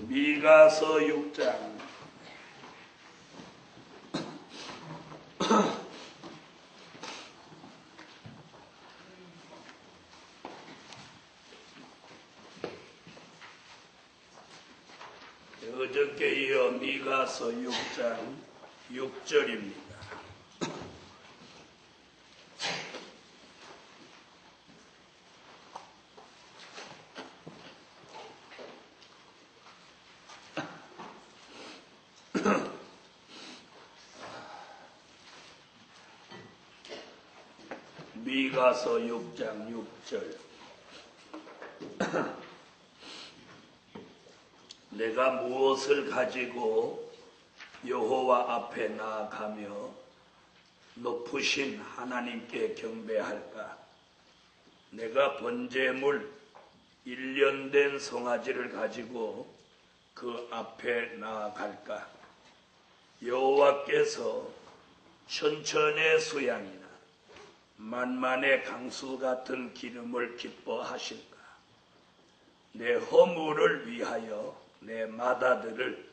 미가서 6장 어저께 이어 미가서 6장 6절입니다. 미가서 6장 6절. 내가 무엇을 가지고 여호와 앞에 나아가며 높으신 하나님께 경배할까? 내가 번제물 1년 된 송아지를 가지고 그 앞에 나아갈까? 여호와께서 천천의 수양이나 만만의 강수 같은 기름을 기뻐하실까? 내 허물을 위하여 내 마다들을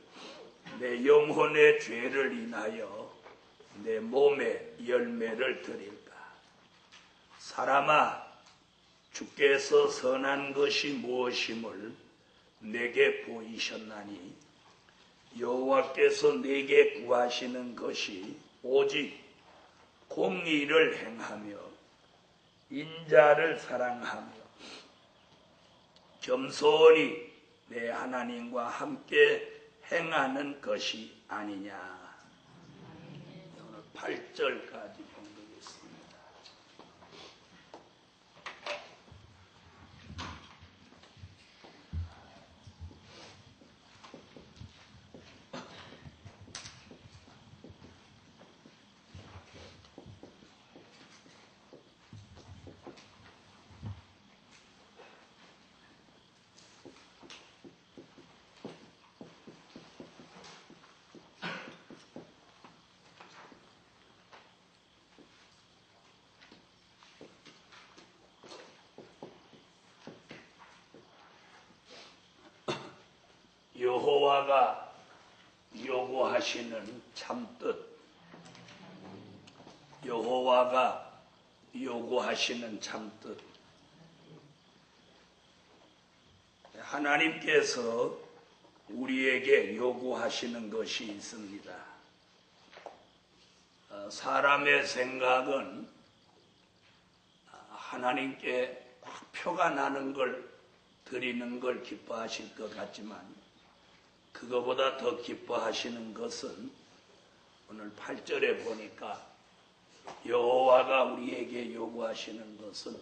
내 영혼의 죄를 인하여 내 몸에 열매를 드릴까? 사람아, 주께서 선한 것이 무엇임을 내게 보이셨나니 여호와께서 내게 구하시는 것이 오직 공의를 행하며 인자를 사랑하며 겸손히 내 하나님과 함께 행하는 것이 아니냐. 오늘 8절까지 봉독했습니다. 여호와가 요구하시는 참뜻. 여호와가 요구하시는 참뜻. 하나님께서 우리에게 요구하시는 것이 있습니다. 사람의 생각은 하나님께 딱 표가 나는 걸 드리는 걸 기뻐하실 것 같지만 그거보다 더 기뻐하시는 것은 오늘 8절에 보니까 여호와가 우리에게 요구하시는 것은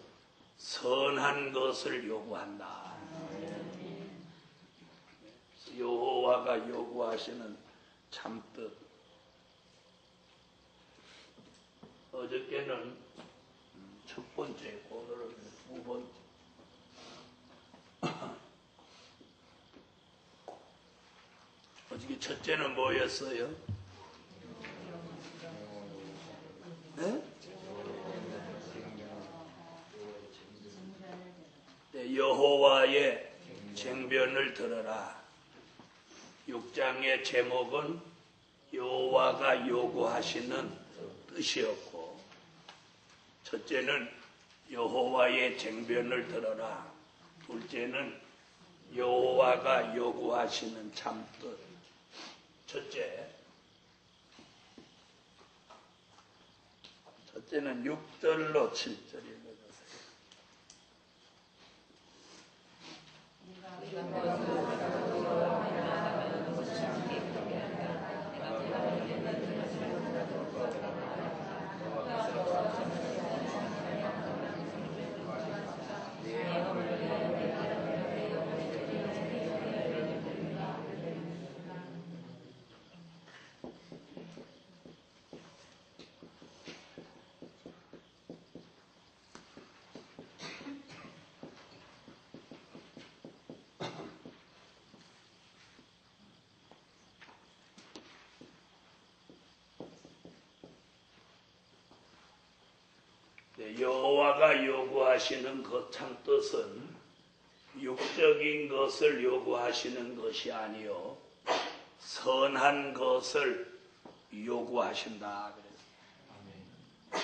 선한 것을 요구한다. 여호와가 요구하시는 참뜻. 어저께는 첫 번째, 오늘은 두 번째. 어저께 첫째는 뭐였어요? 네? 네, 여호와의 쟁변을 들어라. 6장의 제목은 여호와가 요구하시는 뜻이었고, 첫째는 여호와의 쟁변을 들어라. 둘째는 여호와가 요구하시는 참뜻. 첫째는 6절로 7절 읽어주세요. 여호와가 요구하시는 그 참뜻은 6 육적인 것을 요구하시는 것이 아니요 선한 것을 요구하신다.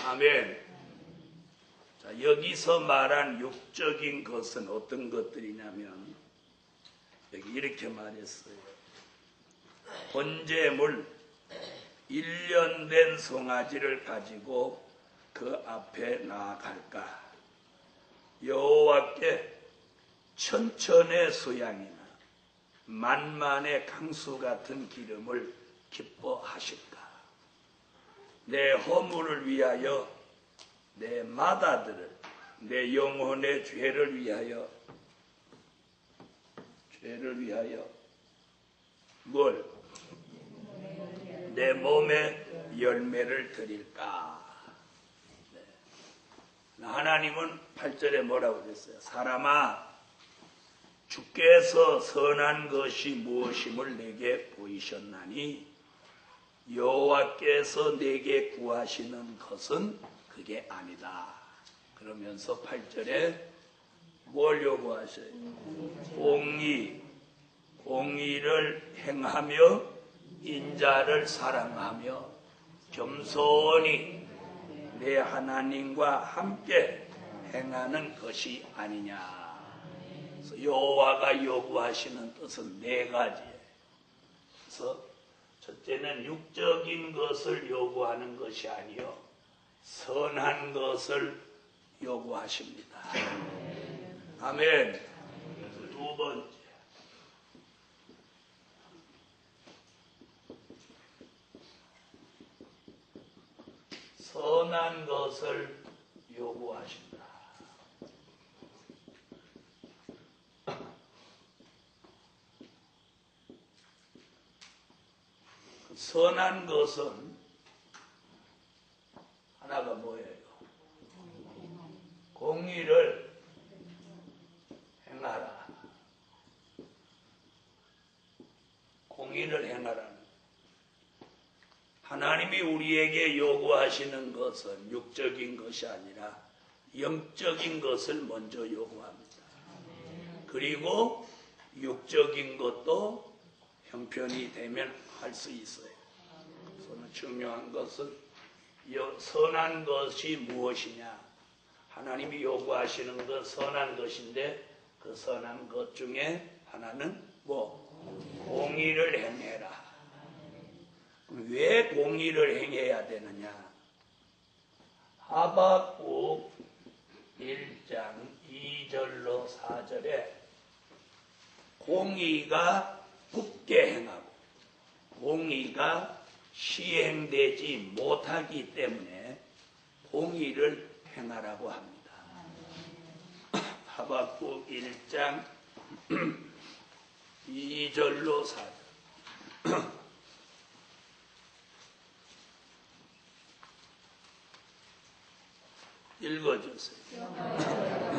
아멘. 자, 여기서 말한 육적인 것은 어떤 것들이냐면 여기 이렇게 말했어요. 번제물 1년 된 송아지를 가지고 그 앞에 나아갈까? 여호와께 천천의 수양이나 만만의 강수 같은 기름을 기뻐하실까? 내 허물을 위하여, 내 마다들을, 내 영혼의 죄를 위하여 뭘? 내 몸에 열매를 드릴까? 네. 하나님은 8절에 뭐라고 그랬어요? 사람아, 주께서 선한 것이 무엇임을 내게 보이셨나니 여호와께서 내게 구하시는 것은 그게 아니다. 그러면서 8절에 뭘 요구하셔요? 공의를 행하며 인자를 사랑하며 겸손히 내 하나님과 함께 행하는 것이 아니냐. 그래서 여호와가 요구하시는 뜻은 네 가지예요. 그래서 첫째는 육적인 것을 요구하는 것이 아니요 선한 것을 요구하십니다. 아멘. 두 번째, 선한 것을 요구하신다. 선한 것은 하나가 뭐예요? 공의를 행하라. 공의를 행하라는. 하나님이 우리에게 요구하시는 것은 육적인 것이 아니라 영적인 것을 먼저 요구합니다. 그리고 육적인 것도 형편이 되면 할 수 있어요. 중요한 것은 선한 것이 무엇이냐. 하나님이 요구하시는 것 선한 것인데 그 선한 것 중에 하나는 뭐? 공의를 행해라. 왜 공의를 행해야 되느냐? 하박국 1장 2절로 4절에 공의가 굳게 행하고 공의가 시행되지 못하기 때문에 공의를 행하라고 합니다. 하박국 1장 2절로 4절 읽어주세요.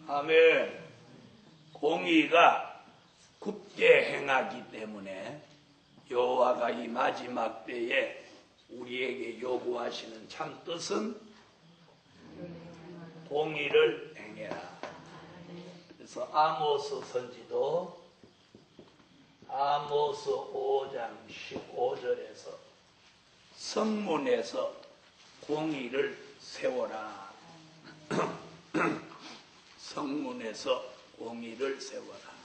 아멘. 공의가 굳게 행하기 때문에 여호와가 이 마지막 때에 우리에게 요구하시는 참 뜻은 공의를 행해라. 그래서 아모스 선지도 아모스 5장 15절에서 성문에서 공의를 세워라. 성문에서 공의를 세워라.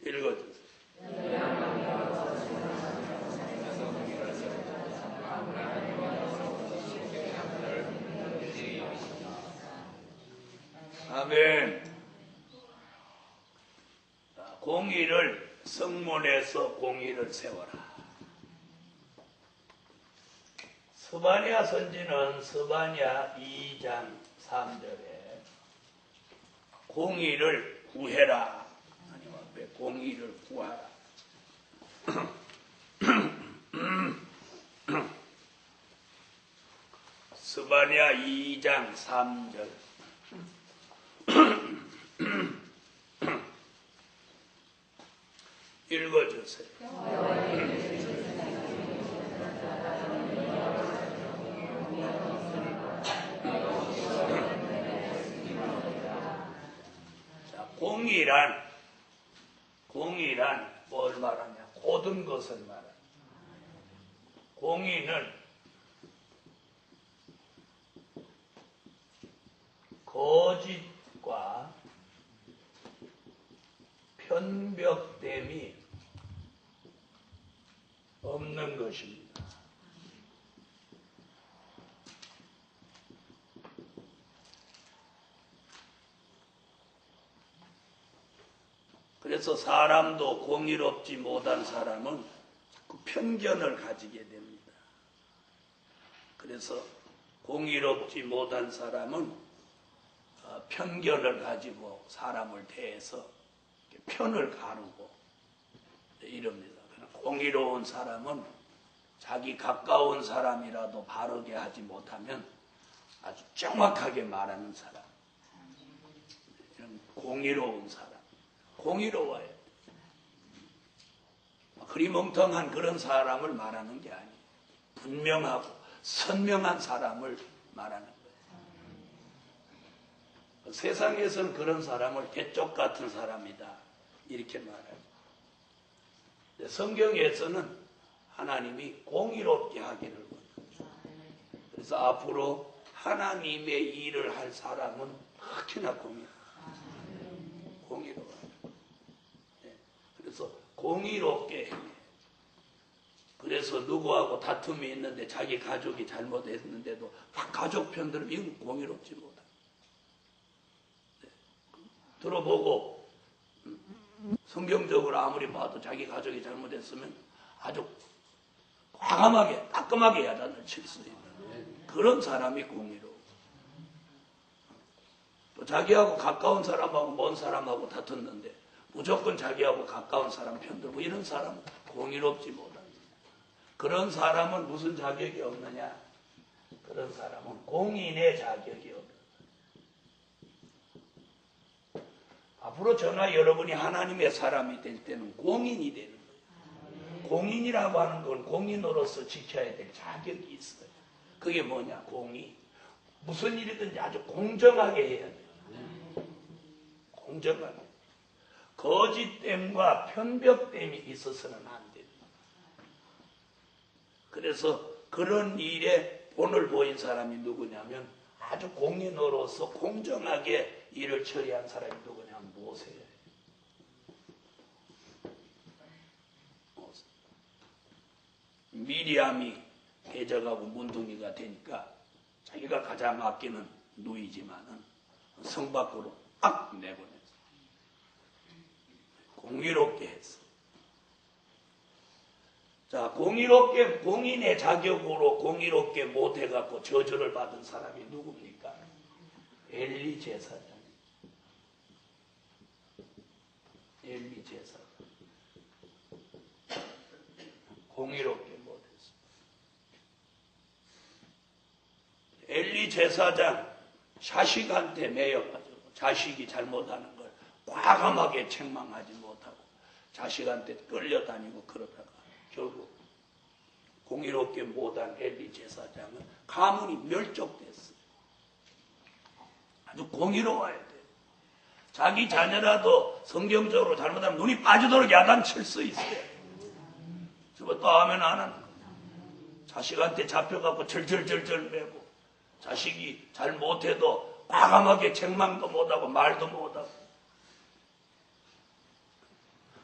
읽어주세요. 아멘. 공의를 성문에서 공의를 세워라. 스바냐 선지는 스바냐 2장 3절에 공의를 구해라. 하나님 앞에 공의를 구하라. 스바냐 2장 3절. 읽어주세요. 자, 공의란 뭘 말하냐? 모든 것을 말하냐. 공의는 거짓과 편벽됨이 없는 것입니다. 그래서 사람도 공의롭지 못한 사람은 자꾸 편견을 가지게 됩니다. 그래서 공의롭지 못한 사람은 편견을 가지고 사람을 대해서 편을 가르고 이럽니다. 공의로운 사람은 자기 가까운 사람이라도 바르게 하지 못하면 아주 정확하게 말하는 사람. 이런 공의로운 사람. 공의로워야 돼. 흐리멍텅한 그런 사람을 말하는 게 아니에요. 분명하고 선명한 사람을 말하는 거예요. 세상에서는 그런 사람을 대쪽 같은 사람이다 이렇게 말해요. 성경에서는 하나님이 공의롭게 하기를 원합니다. 그래서 앞으로 하나님의 일을 할 사람은 특히나 공의로워요. 그래서 공의롭게 해. 그래서 누구하고 다툼이 있는데 자기 가족이 잘못했는데도 가족 편들은 이건 공의롭지 못합니다. 들어보고 성경적으로 아무리 봐도 자기 가족이 잘못했으면 아주 과감하게 따끔하게 야단을 칠 수 있는 그런 사람이 공의로워. 또 자기하고 가까운 사람하고 먼 사람하고 다퉜는데 무조건 자기하고 가까운 사람 편들고 이런 사람은 공의롭지 못합니다. 그런 사람은 무슨 자격이 없느냐? 그런 사람은 공인의 자격이 없다. 앞으로 저나 여러분이 하나님의 사람이 될 때는 공인이 되는 거예요. 공인이라고 하는 건 공인으로서 지켜야 될 자격이 있어요. 그게 뭐냐? 공의. 무슨 일이든지 아주 공정하게 해야 돼요. 공정하게. 거짓됨과 편벽됨이 있어서는 안 됩니다. 그래서 그런 일에 본을 보인 사람이 누구냐면 아주 공인으로서 공정하게 일을 처리한 사람이 누구냐면 모세예요. 미리암이 해적하고 문둥이가 되니까 자기가 가장 아끼는 누이지만은 성 밖으로 딱 내보냈어. 공의롭게 했어. 자, 공의롭게, 공인의 자격으로 공의롭게 못해갖고 저주를 받은 사람이 누굽니까? 엘리 제사장. 엘리 제사장. 공의롭게 못했어. 엘리 제사장 자식한테 매여가지고 자식이 잘못하는 걸 과감하게 책망하지 못하고 자식한테 끌려다니고 그러다가 결국 공의롭게 못한 엘리 제사장은 가문이 멸족됐어요. 아주 공의로워야 돼. 자기 자녀라도 성경적으로 잘못하면 눈이 빠지도록 야단칠 수 있어요. 저거 또 하면 안 하는 거예요. 자식한테 잡혀갖고 절절절절 매고 자식이 잘못해도 과감하게 책망도 못하고 말도 못하고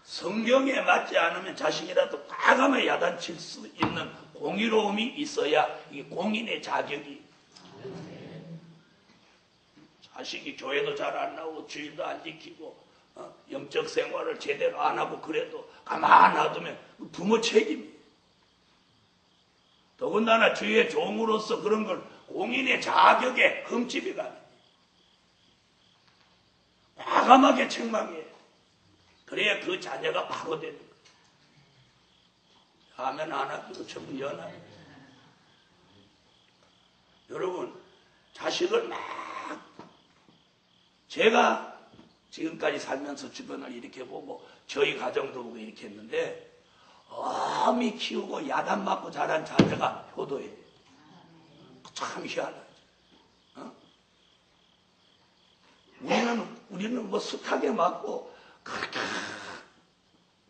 성경에 맞지 않으면 자식이라도 과감하게 야단칠 수 있는 공의로움이 있어야 이 공인의 자격이. 자식이 교회도 잘 안 나오고 주일도 안 지키고 영적 생활을 제대로 안 하고 그래도 가만 놔두면 부모 책임이에요. 더군다나 주의 종으로서 그런 걸 공인의 자격에 흠집이 가는. 과감하게 책망해. 그래야 그 자녀가 바로 되는 거예요. 하면 안 하기도 전부 연합. 여러분, 자식을 막 제가 지금까지 살면서 주변을 이렇게 보고 저희 가정도 보고 이렇게 했는데 어미 키우고 야단 맞고 자란 자녀가 효도예요. 참 희한하죠. 어? 우리는 뭐 숱하게 맞고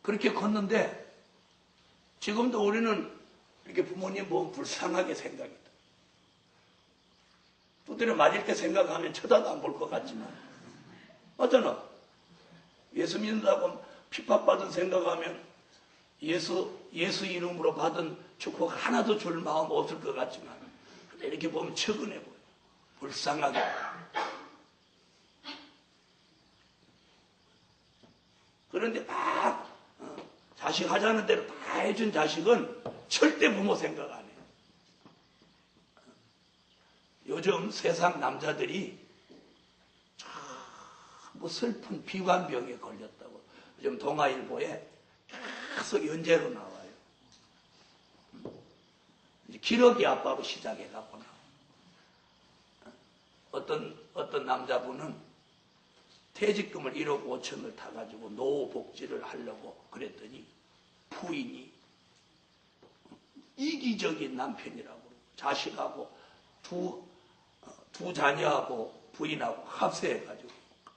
그렇게 컸는데 지금도 우리는 이렇게 부모님 보면 불쌍하게 생각이다. 두드려 맞을 때 생각하면 쳐다도 안 볼 것 같지만 맞잖아. 예수 믿는다고 핍박받은 생각하면 예수 이름으로 받은 축복 하나도 줄 마음 없을 것 같지만 근데 이렇게 보면 측은해 보여. 불쌍하게. 그런데 막 자식 하자는 대로 다 해준 자식은 절대 부모 생각 안 해요. 요즘 세상 남자들이 뭐 슬픈 비관병에 걸렸다고 요즘 동아일보에 계속 연재로 나와요. 이제 기러기 아빠로 시작해갖고 어떤 남자분은 퇴직금을 1억 5천을 타가지고 노후 복지를 하려고 그랬더니 부인이 이기적인 남편이라고 자식하고 두 자녀하고 부인하고 합세해가지고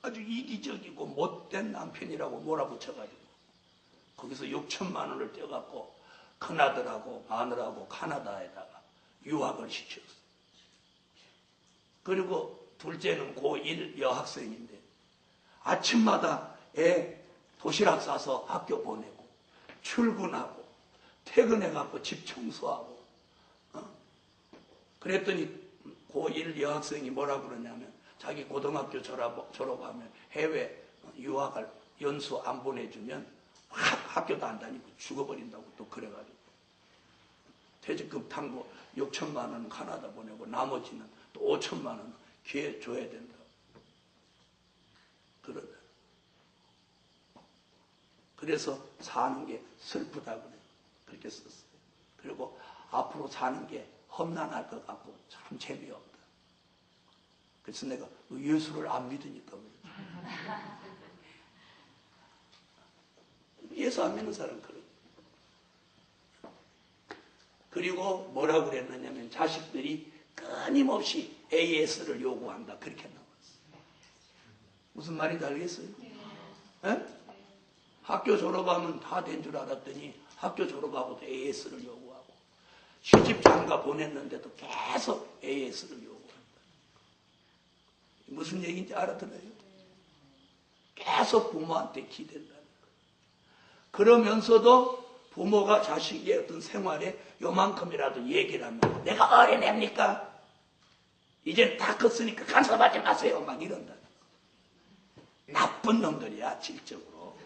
아주 이기적이고 못된 남편이라고 몰아붙여가지고 거기서 6천만 원을 떼갖고 큰아들하고 마누라하고 카나다에다가 유학을 시켰어. 그리고 둘째는 고1 여학생인데 아침마다 애 도시락 싸서 학교 보내고 출근하고 퇴근해갖고 집 청소하고 그랬더니 고1 여학생이 뭐라 그러냐면 자기 고등학교 졸업하면 해외 유학을 연수 안 보내주면 학교도 안 다니고 죽어버린다고 또 그래가지고 퇴직금 탕고 6천만 원 카나다 보내고 나머지는 또 5천만 원 기회 줘야 된다고 그러다. 그래서 사는 게 슬프다 그래. 그렇게 썼어요. 그리고 앞으로 사는 게 험난할 것 같고 참 재미없다. 그래서 내가 예수를 안 믿으니까 그러지. 예수 안 믿는 사람은 그래. 그리고 뭐라고 그랬느냐면 자식들이 끊임없이 AS를 요구한다. 그렇게 나왔어. 무슨 말인지 알겠어요? 네? 학교 졸업하면 다 된 줄 알았더니 학교 졸업하고도 AS를 요구하고 시집 장가 보냈는데도 계속 AS를 요구한다. 무슨 얘기인지 알아들어요? 계속 부모한테 기댄다는 거예요. 그러면서도 부모가 자식의 어떤 생활에 요만큼이라도 얘기를 하면 내가 어린애입니까? 이젠 다 컸으니까 간섭하지 마세요. 막 이런다. 나쁜 놈들이야 질적으로.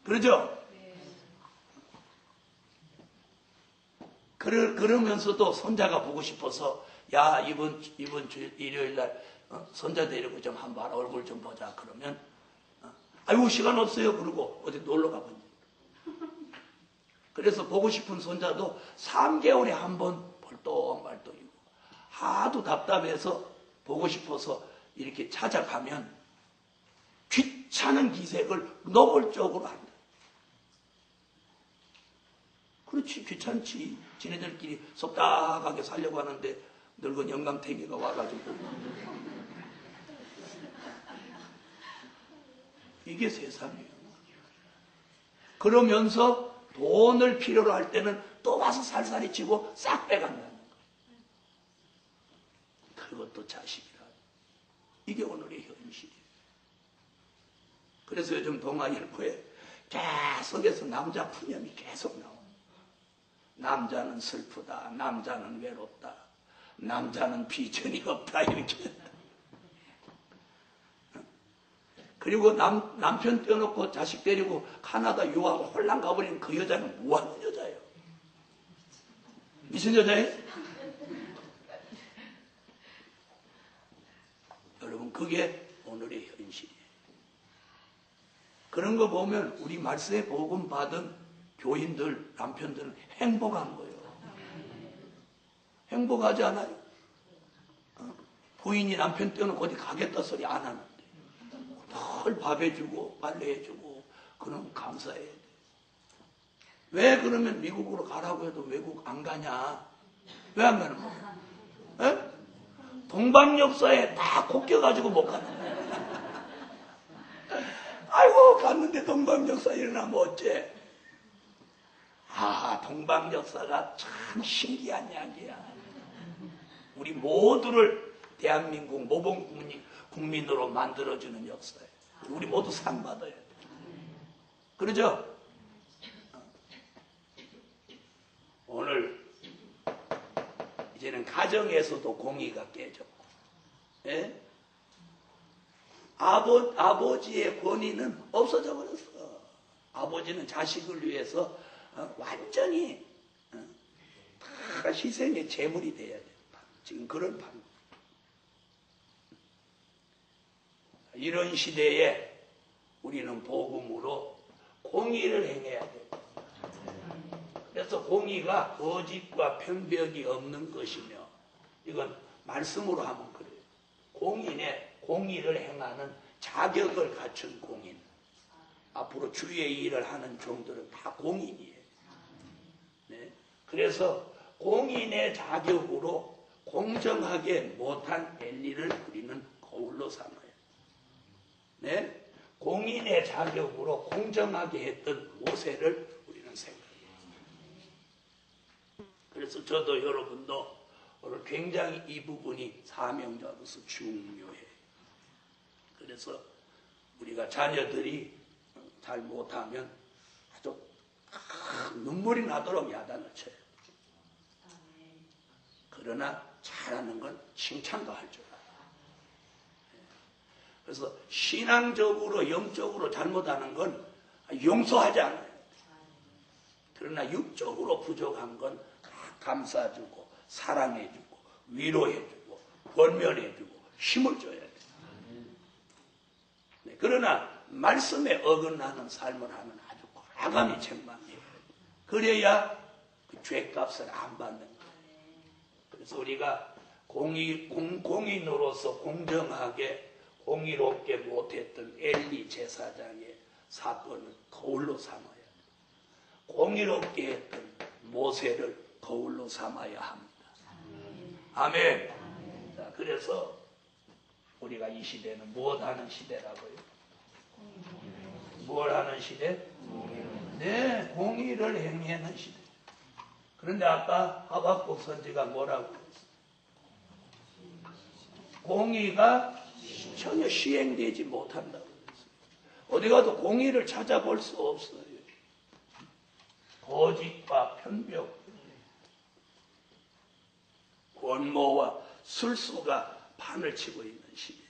그러죠? 그러면서도 손자가 보고 싶어서 야 이번 일요일날 손자 데리고 좀 한번 얼굴 좀 보자. 그러면 아이고 시간 없어요. 그러고 어디 놀러 가보니. 그래서 보고 싶은 손자도 3개월에 한 번 벌떡말떡이고 하도 답답해서 보고 싶어서 이렇게 찾아가면 귀찮은 기색을 노골적으로 한다. 그렇지 귀찮지. 지네들끼리 속닥하게 살려고 하는데 늙은 영감탱이가 와가지고 이게 세상이에요. 그러면서 돈을 필요로 할 때는 또 와서 살살이 치고 싹 빼간다는 거예요. 그것도 자식이라. 이게 오늘의 현실이에요. 그래서 요즘 동아일보에 계속해서 남자 푸념이 계속 나옵니다. 남자는 슬프다. 남자는 외롭다. 남자는 비전이 없다. 이렇게. 그리고 남편 떼어놓고 자식 데리고 카나다 유학 홀랑 가버린 그 여자는 뭐하는 여자예요? 미친 여자예요? 여러분 그게 오늘의 현실이에요. 그런 거 보면 우리 말세 복음 받은 교인들, 남편들은 행복한 거예요. 행복하지 않아요? 부인이 남편 때는 어디 가겠다 소리 안 하는데 늘 밥 해주고 빨래 해주고 그럼 감사해야 돼. 왜 그러면 미국으로 가라고 해도 외국 안 가냐? 왜 안 가는 거야? 에? 동방역사에 다 꼽혀가지고 못 가는 거야. 아이고 갔는데 동방역사 일어나면 어째? 아, 동방역사가 참 신기한 이야기야. 우리 모두를 대한민국 모범 국민으로 만들어주는 역사예요. 우리 모두 상 받아야 돼. 그러죠? 오늘 이제는 가정에서도 공의가 깨졌고, 예? 아버지의 권위는 없어져 버렸어. 아버지는 자식을 위해서 완전히 다 희생의 제물이 돼야 돼. 지금 그런 반. 이런 시대에 우리는 복음으로 공의를 행해야 돼. 그래서 공의가 거짓과 편벽이 없는 것이며, 이건 말씀으로 하면 그래요. 공의를 행하는 자격을 갖춘 공인. 앞으로 주의 일을 하는 종들은 다 공인이에요. 네? 그래서 공인의 자격으로 공정하게 못한 엘리를 우리는 거울로 삼아요. 네? 공인의 자격으로 공정하게 했던 모세를 우리는 생각해요. 그래서 저도 여러분도 오늘 굉장히 이 부분이 사명자로서 중요해요. 그래서 우리가 자녀들이 잘 못하면 아주 눈물이 나도록 야단을 쳐요. 그러나 잘하는 건 칭찬도 할 줄 알아요. 그래서 신앙적으로 영적으로 잘못하는 건 용서하지 않아요. 그러나 육적으로 부족한 건 감싸주고 사랑해주고 위로해주고 권면해주고 힘을 줘야 돼요. 네, 그러나 말씀에 어긋나는 삶을 하면 아주 과감히 책망해야 돼요. 그래야 그 죄값을 안 받는 거예요. 그래서 우리가 공인으로서 공정하게 공의롭게 못했던 엘리 제사장의 사건을 거울로 삼아야 돼요. 공의롭게 했던 모세를 거울로 삼아야 합니다. 아멘. 자, 그래서 우리가 이 시대는 무엇 하는 시대라고요? 뭘 하는 시대? 네, 공의를 행하는 시대. 그런데 아까 하박국 선지가 뭐라고 했어요? 공의가 전혀 시행되지 못한다고 했어요. 어디 가도 공의를 찾아볼 수 없어요. 거짓과 편벽, 권모와 술수가 판을 치고 있는 시대예요.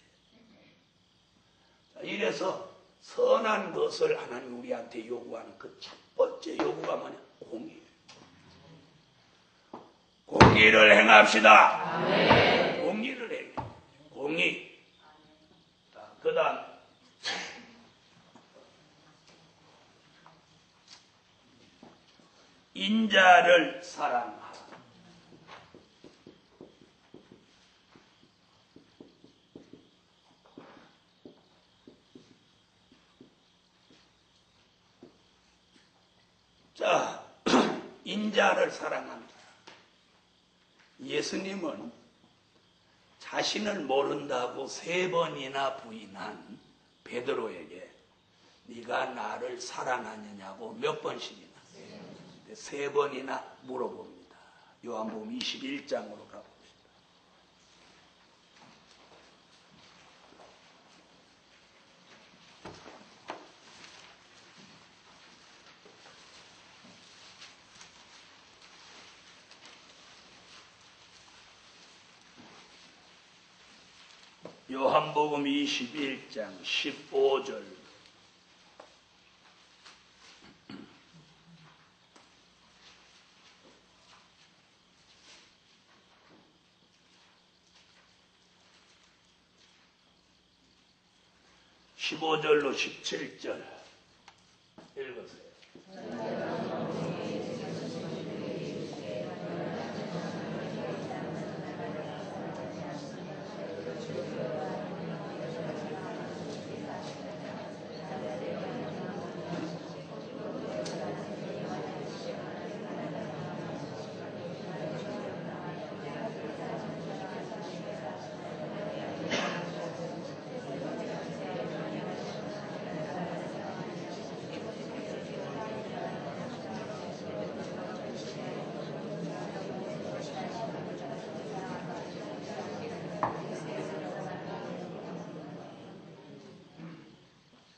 이래서 선한 것을 하나님 우리한테 요구하는 그 첫 번째 요구가 뭐냐? 공의예요. 공의를 행합시다. 아멘. 공의를 행해. 공의. 그 다음 인자를 사랑하라. 자, 인자를 사랑한다. 예수님은 자신을 모른다고 3번이나 부인한 베드로에게 네가 나를 사랑하느냐고 몇 번씩이나 3번이나 물어봅니다. 요한복음 21장으로 가봅시다. 요한복음 21장 15절. 15절로 17절 읽으세요.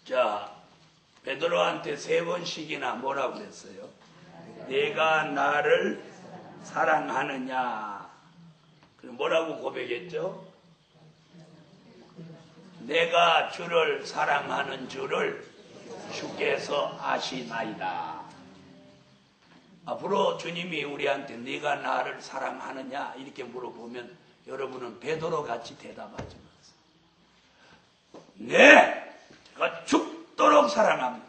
자, 베드로한테 3번씩이나 뭐라고 그랬어요? 내가 나를 사랑하느냐? 그럼 뭐라고 고백했죠? 내가 주를 사랑하는 줄을 주께서 아시나이다. 앞으로 주님이 우리한테 네가 나를 사랑하느냐 이렇게 물어보면 여러분은 베드로 같이 대답하지 마세요. 네! 제가 죽도록 사랑합니다.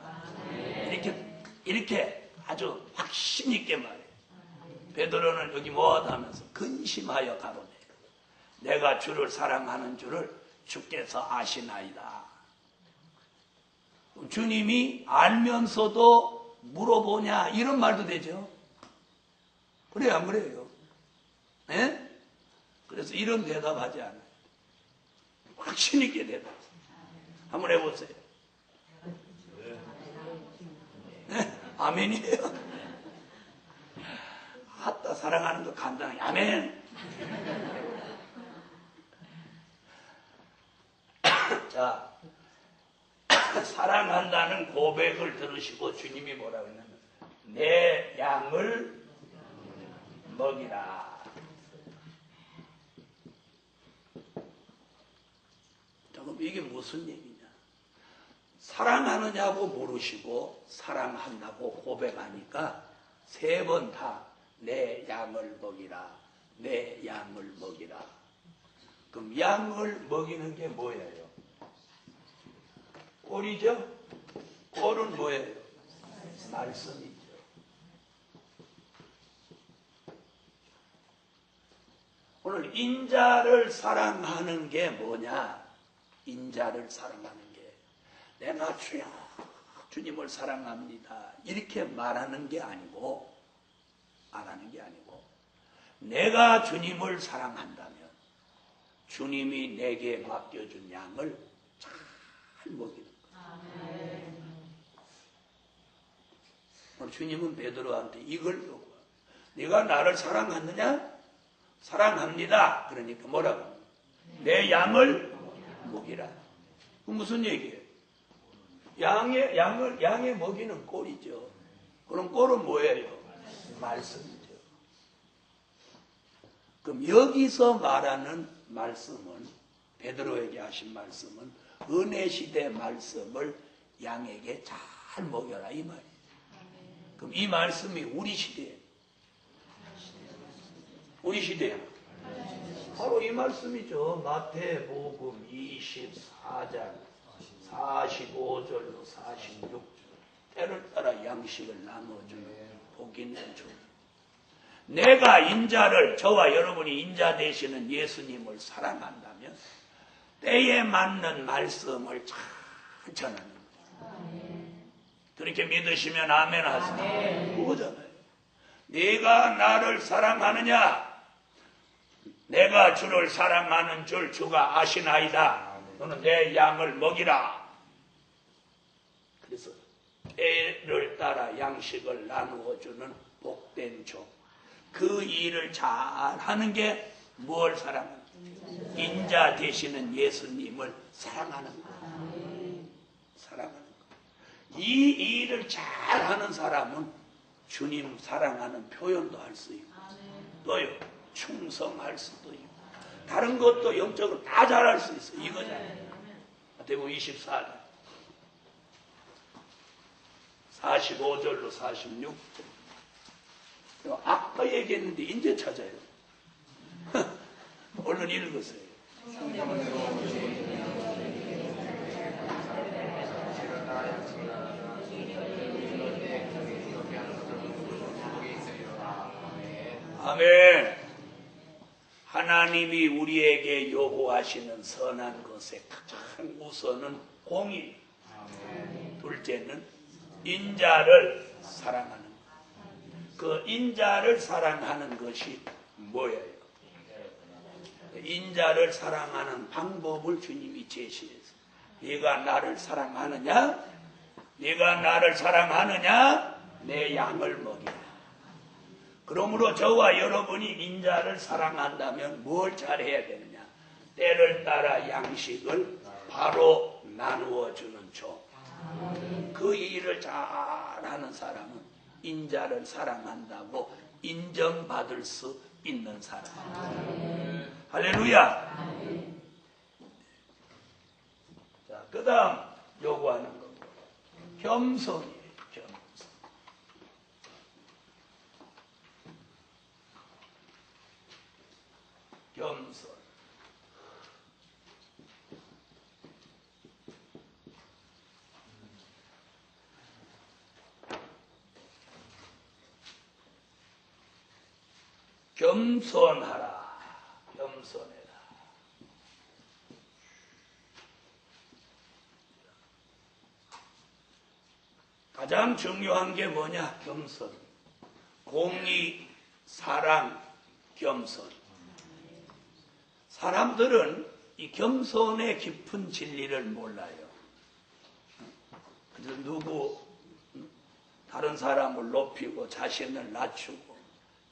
이렇게 아주 확신 있게 말해요. 베드로는 여기 뭐하다 하면서 근심하여 가로되 내가 주를 사랑하는 줄을 주께서 아시나이다. 주님이 알면서도 물어보냐 이런 말도 되죠. 그래요 안 그래요? 네? 그래서 이런 대답하지 않아요. 확신 있게 대답해요. 한번 해보세요. 네? 아멘이에요. 아따 사랑하는 거 간단하게 아멘. 자, 사랑한다는 고백을 들으시고 주님이 뭐라고 했냐면 내 양을 먹이라. 그럼 이게 무슨 얘기냐? 사랑하느냐고 물으시고 사랑한다고 고백하니까 3번 다 내 양을 먹이라, 내 양을 먹이라. 그럼 양을 먹이는 게 뭐예요? 꼴이죠? 꼴은 뭐예요? 말씀이죠. 오늘 인자를 사랑하는 게 뭐냐? 인자를 사랑하는 게 내가 주여 주님을 사랑합니다 이렇게 말하는 게 아니고 내가 주님을 사랑한다면 주님이 내게 맡겨준 양을 잘 먹이는 거예요. 오늘 주님은 베드로한테 이걸 요구해요. 네가 나를 사랑하느냐? 사랑합니다. 그러니까 뭐라고? 내 양을 먹이라. 그 무슨 얘기예요? 양에 먹이는 꼴이죠. 그럼 꼴은 뭐예요? 말씀이죠. 그럼 여기서 말하는 말씀은 베드로에게 하신 말씀은 은혜 시대 말씀을 양에게 잘 먹여라 이 말이에요. 그럼 이 말씀이 우리 시대에 바로 이 말씀이죠. 마태복음 24장 45절로 46절 때를 따라 양식을 나눠주는 복 있는 주. 내가 인자를 저와 여러분이 인자 되시는 예수님을 사랑한다면 때에 맞는 말씀을 잘 전하는 거예요. 그렇게 믿으시면 아멘 하세요. 그거잖아요. 네가 나를 사랑하느냐? 내가 주를 사랑하는 줄 주가 아시나이다. 너는 내 양을 먹이라. 그래서 때를 따라 양식을 나누어 주는 복된 종. 그 일을 잘 하는 게 뭘 사랑하는 거예요? 인자 되시는 예수님을 사랑하는 거예요. 사랑하는 거예요. 이 일을 잘 하는 사람은 주님 사랑하는 표현도 할 수 있고 또요 충성할 수도 있고 다른 것도 영적으로 다 잘할 수 있어요. 이거잖아요. 마태복음 24장 45절로 46절 아까 얘기했는데 이제 찾아요. 얼른 읽으세요. 아멘. 하나님이 우리에게 요구하시는 선한 것의 가장 우선은 공의, 둘째는 인자를 사랑하는 것. 그 인자를 사랑하는 것이 뭐예요? 인자를 사랑하는 방법을 주님이 제시했어요. 네가 나를 사랑하느냐? 네가 나를 사랑하느냐? 내 양을 먹이라. 그러므로 저와 여러분이 인자를 사랑한다면 뭘 잘해야 되느냐? 때를 따라 양식을 바로 나누어 주는 종. 그 일을 잘하는 사람은 인자를 사랑한다고 인정받을 수 있는 사람. 할렐루야. 자, 그 다음 요구하는 거 겸손이에요. 겸손. 겸손하라. 겸손해라. 가장 중요한 게 뭐냐? 겸손. 공의, 사랑, 겸손. 사람들은 이 겸손의 깊은 진리를 몰라요. 그래서 다른 사람을 높이고 자신을 낮추고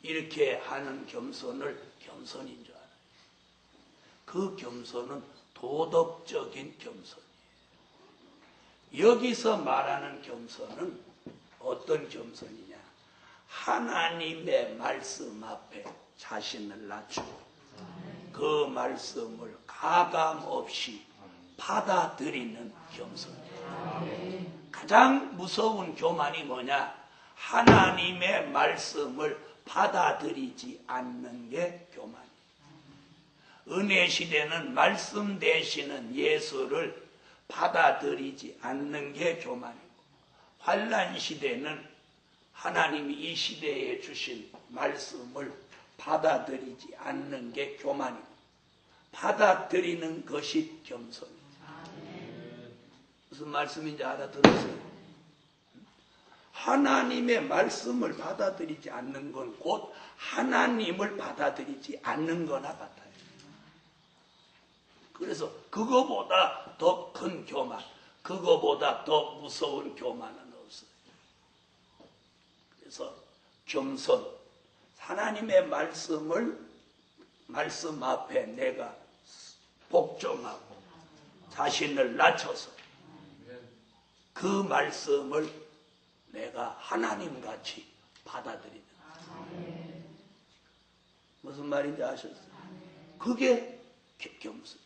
이렇게 하는 겸손을 겸손인 줄 알아요. 그 겸손은 도덕적인 겸손이에요. 여기서 말하는 겸손은 어떤 겸손이냐? 하나님의 말씀 앞에 자신을 낮추고 그 말씀을 가감 없이 받아들이는 겸손이에요. 가장 무서운 교만이 뭐냐? 하나님의 말씀을 받아들이지 않는 게 교만이에요. 은혜 시대는 말씀 되시는 예수를 받아들이지 않는 게 교만이고, 환난 시대는 하나님이 이 시대에 주신 말씀을 받아들이지 않는 게 교만이고, 받아들이는 것이 겸손이에요. 무슨 말씀인지 알아들으세요? 하나님의 말씀을 받아들이지 않는 건 곧 하나님을 받아들이지 않는 거나 같아요. 그래서 그거보다 더 큰 교만, 그거보다 더 무서운 교만은 없어요. 그래서 겸손, 하나님의 말씀 앞에 내가 복종하고 자신을 낮춰서 그 말씀을 내가 하나님같이 받아들이는. 무슨 말인지 아셨어요? 그게 겸손.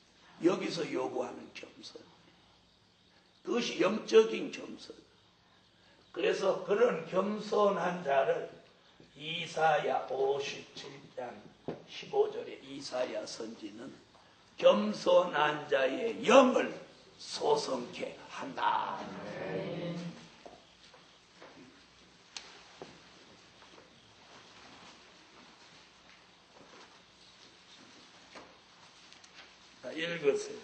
여기서 요구하는 겸손. 그것이 영적인 겸손. 그래서 그런 겸손한 자를 이사야 57장 15절에 이사야 선지는 겸손한 자의 영을 소성케 한다. 자, 읽으세요.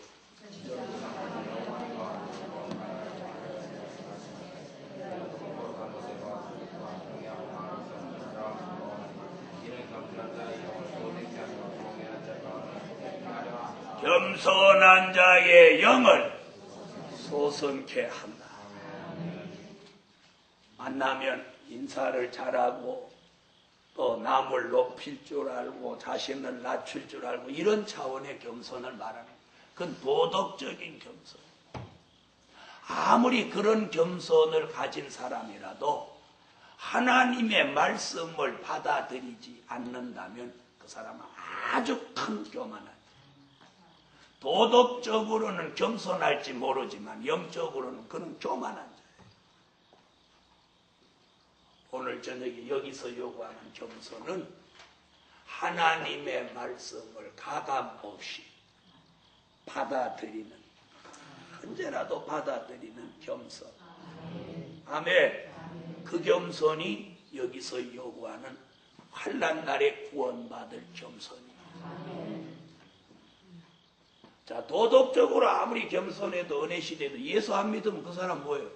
겸손한 자의 영을 소성케 한다. 만나면 인사를 잘하고 또 남을 높일 줄 알고 자신을 낮출 줄 알고 이런 차원의 겸손을 말하는, 그건 도덕적인 겸손. 아무리 그런 겸손을 가진 사람이라도 하나님의 말씀을 받아들이지 않는다면 그 사람은 아주 큰 교만한, 도덕적으로는 겸손할지 모르지만 영적으로는 그는 교만한 자예요. 오늘 저녁에 여기서 요구하는 겸손은 하나님의 말씀을 가감 없이 받아들이는, 언제라도 받아들이는 겸손. 아멘. 그 겸손이 여기서 요구하는 환난 날에 구원받을 겸손입니다. 자, 도덕적으로 아무리 겸손해도 은혜 시대도 예수 안 믿으면 그 사람 뭐예요?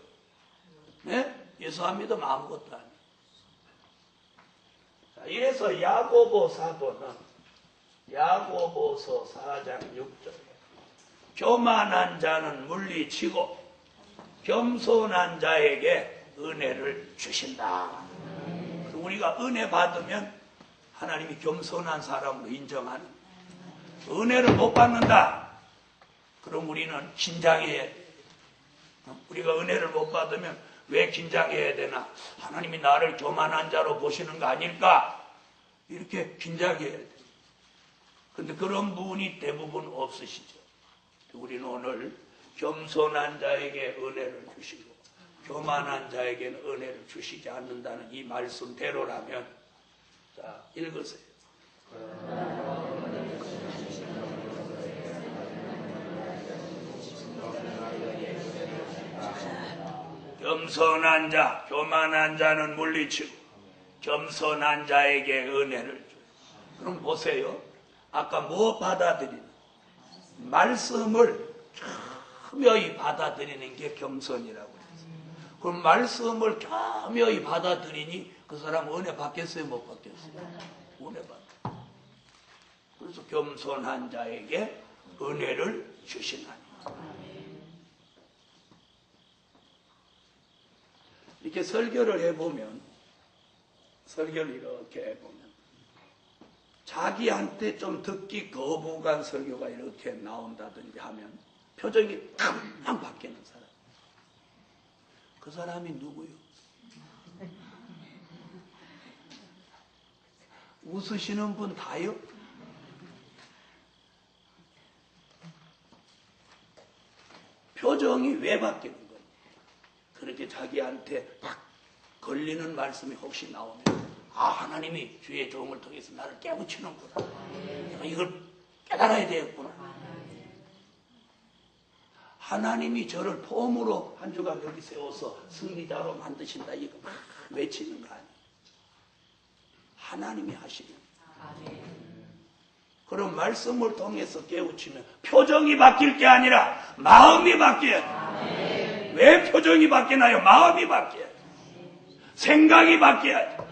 네? 예수 안 믿으면 아무것도 아니에요. 자, 이래서 야고보 사도는 야고보서 4장 6절에 교만한 자는 물리치고 겸손한 자에게 은혜를 주신다. 우리가 은혜 받으면 하나님이 겸손한 사람으로 인정하는, 은혜를 못 받는다. 그럼 우리는 긴장해야 돼. 우리가 은혜를 못 받으면 왜 긴장해야 되나? 하나님이 나를 교만한 자로 보시는 거 아닐까? 이렇게 긴장해야 돼. 근데 그런 부분이 대부분 없으시죠. 우리는 오늘 겸손한 자에게 은혜를 주시고 교만한 자에게는 은혜를 주시지 않는다는 이 말씀대로라면, 자, 읽으세요. 겸손한 자, 교만한 자는 물리치고 겸손한 자에게 은혜를 줘. 그럼 보세요. 아까 뭐 받아들이는? 말씀을 겸허히 받아들이는 게 겸손이라고 했어요. 그럼 말씀을 겸허히 받아들이니 그 사람 은혜 받겠어요? 못 받겠어요? 은혜 받아. 그래서 겸손한 자에게 은혜를 주시나니. 이렇게 설교를 해보면, 설교를 이렇게 해보면 자기한테 좀 듣기 거부간 설교가 이렇게 나온다든지 하면 표정이 탁 바뀌는 사람. 그 사람이 누구요? 웃으시는 분 다요? 표정이 왜 바뀌는 거예요? 그렇게 자기한테 딱 걸리는 말씀이 혹시 나오면, 아, 하나님이 주의 종을 통해서 나를 깨우치는구나. 내가 이걸 깨달아야 되겠구나. 하나님이 저를 폼으로 한 주간 여기 세워서 승리자로 만드신다. 이거 막 외치는 거 아니에요. 하나님이 하시는. 그럼 말씀을 통해서 깨우치면 표정이 바뀔 게 아니라 마음이 바뀌어야 돼. 왜 표정이 바뀌나요? 마음이 바뀌어야 돼. 생각이 바뀌어야 돼.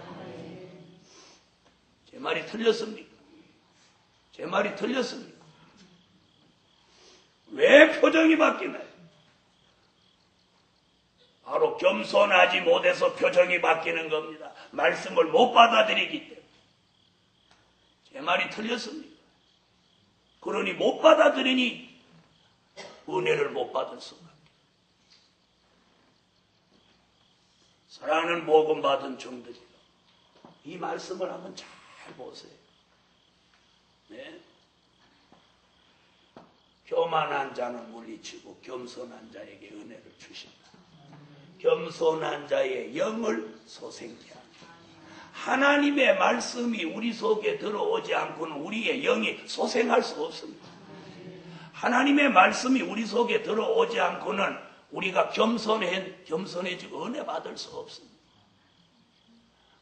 제 말이 틀렸습니까? 제 말이 틀렸습니까? 왜 표정이 바뀌나요? 바로 겸손하지 못해서 표정이 바뀌는 겁니다. 말씀을 못 받아들이기 때문에. 제 말이 틀렸습니까? 그러니 못 받아들이니 은혜를 못 받을 수가 없어요. 사랑하는 복음 받은 종들이요, 이 말씀을 한번 잘 보세요. 네? 교만한 자는 물리치고 겸손한 자에게 은혜를 주신다. 겸손한 자의 영을 소생케 합니다. 하나님의 말씀이 우리 속에 들어오지 않고는 우리의 영이 소생할 수 없습니다. 하나님의 말씀이 우리 속에 들어오지 않고는 우리가 겸손해지고 은혜 받을 수 없습니다.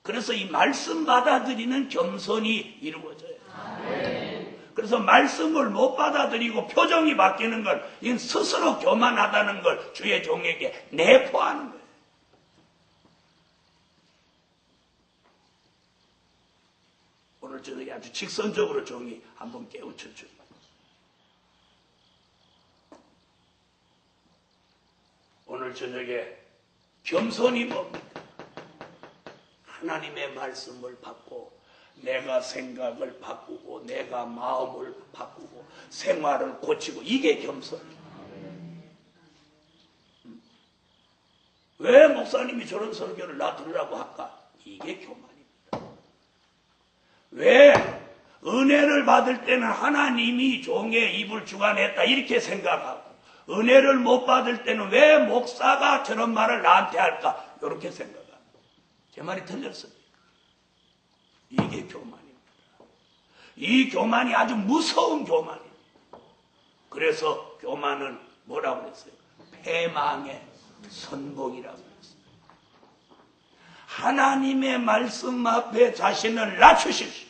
그래서 이 말씀 받아들이는 겸손이 이루어져요. 그래서 말씀을 못 받아들이고 표정이 바뀌는 걸, 이건 스스로 교만하다는 걸 주의 종에게 내포하는 거예요. 오늘 저녁에 아주 직선적으로 종이 한번 깨우쳐 줍니다. 오늘 저녁에 겸손이 뭡니까? 하나님의 말씀을 받고 내가 생각을 바꾸고 내가 마음을 바꾸고 생활을 고치고, 이게 겸손이에요. 왜 목사님이 저런 설교를 나 들으라고 할까? 이게 교만입니다. 왜 은혜를 받을 때는 하나님이 종의 입을 주관했다 이렇게 생각하고, 은혜를 못 받을 때는 왜 목사가 저런 말을 나한테 할까 이렇게 생각합니다. 제 말이 틀렸습니다. 이게 교만입니다. 이 교만이 아주 무서운 교만입니다. 그래서 교만은 뭐라고 그랬어요? 패망의 선봉이라고 그랬어요. 하나님의 말씀 앞에 자신을 낮추십시오.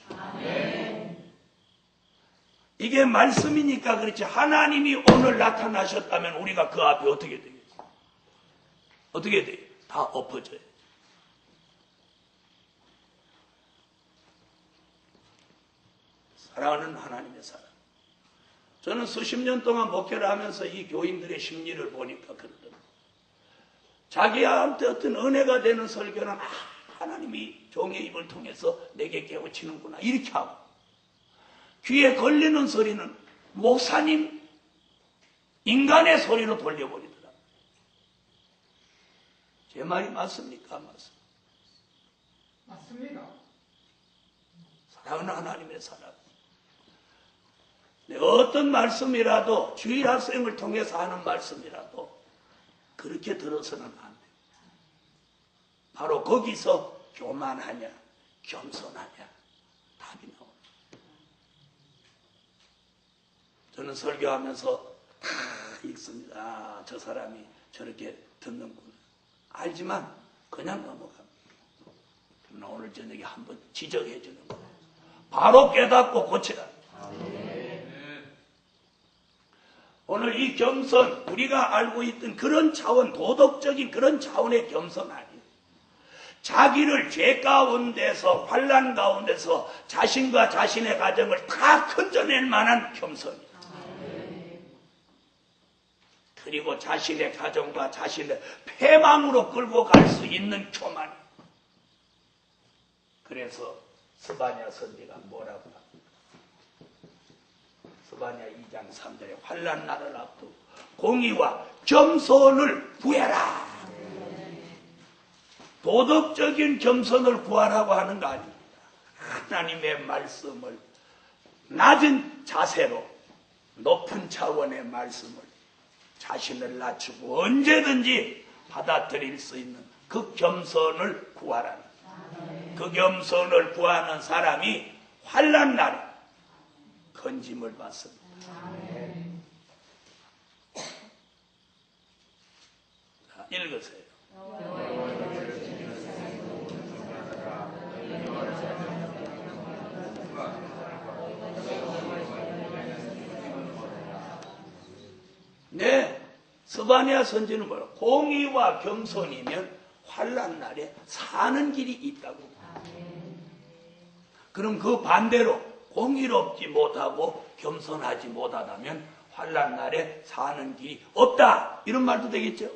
이게 말씀이니까 그렇지 하나님이 오늘 나타나셨다면 우리가 그 앞에 어떻게 되겠어요? 어떻게 돼요? 다 엎어져요. 사랑하는 하나님의 사람. 저는 수십 년 동안 목회를 하면서 이 교인들의 심리를 보니까 그러더라고요. 자기한테 어떤 은혜가 되는 설교는 하나님이 종의 입을 통해서 내게 깨우치는구나 이렇게 하고, 귀에 걸리는 소리는 목사님 인간의 소리로 돌려버리더라. 제 말이 맞습니까? 맞습니다. 사랑하는 하나님의 사람. 어떤 말씀이라도 주일 학생을 통해서 하는 말씀이라도 그렇게 들어서는 안 돼요. 바로 거기서 교만하냐 겸손하냐 답이 나옵니다. 저는 설교하면서 다 읽습니다. 저 사람이 저렇게 듣는구나. 알지만 그냥 넘어갑니다. 그러나 오늘 저녁에 한번 지적해 주는 거예요. 바로 깨닫고 고치라. 오늘 이 겸손, 우리가 알고 있던 그런 차원, 도덕적인 그런 차원의 겸손 아니에요. 자기를 죄 가운데서, 환난 가운데서 자신과 자신의 가정을 다 건져낼 만한 겸손이에요. 그리고 자신의 가정과 자신의 패망으로 끌고 갈 수 있는 교만이에요. 그래서 스바냐 선지가 뭐라고 합니까? 스바냐 2장 3절에 환난 날을 앞두고 공의와 겸손을 구해라. 도덕적인 겸손을 구하라고 하는 거 아닙니다. 하나님의 말씀을 낮은 자세로 높은 차원의 말씀을 자신을 낮추고 언제든지 받아들일 수 있는 그 겸손을 구하라. 그 겸손을 구하는 사람이 환난 날에 건짐을 받습니다. 자, 읽으세요. 네, 스바냐 선지는 뭐야? 공의와 겸손이면 환난 날에 사는 길이 있다고. 그럼 그 반대로 공의롭지 못하고 겸손하지 못하다면 환난 날에 사는 길이 없다. 이런 말도 되겠죠?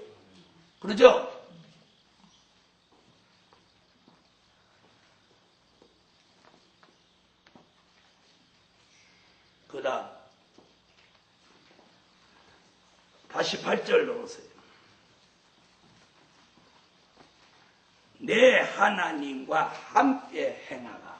그러죠? 그 다음 다시 8절 넣으세요. 내 하나님과 함께 행하라.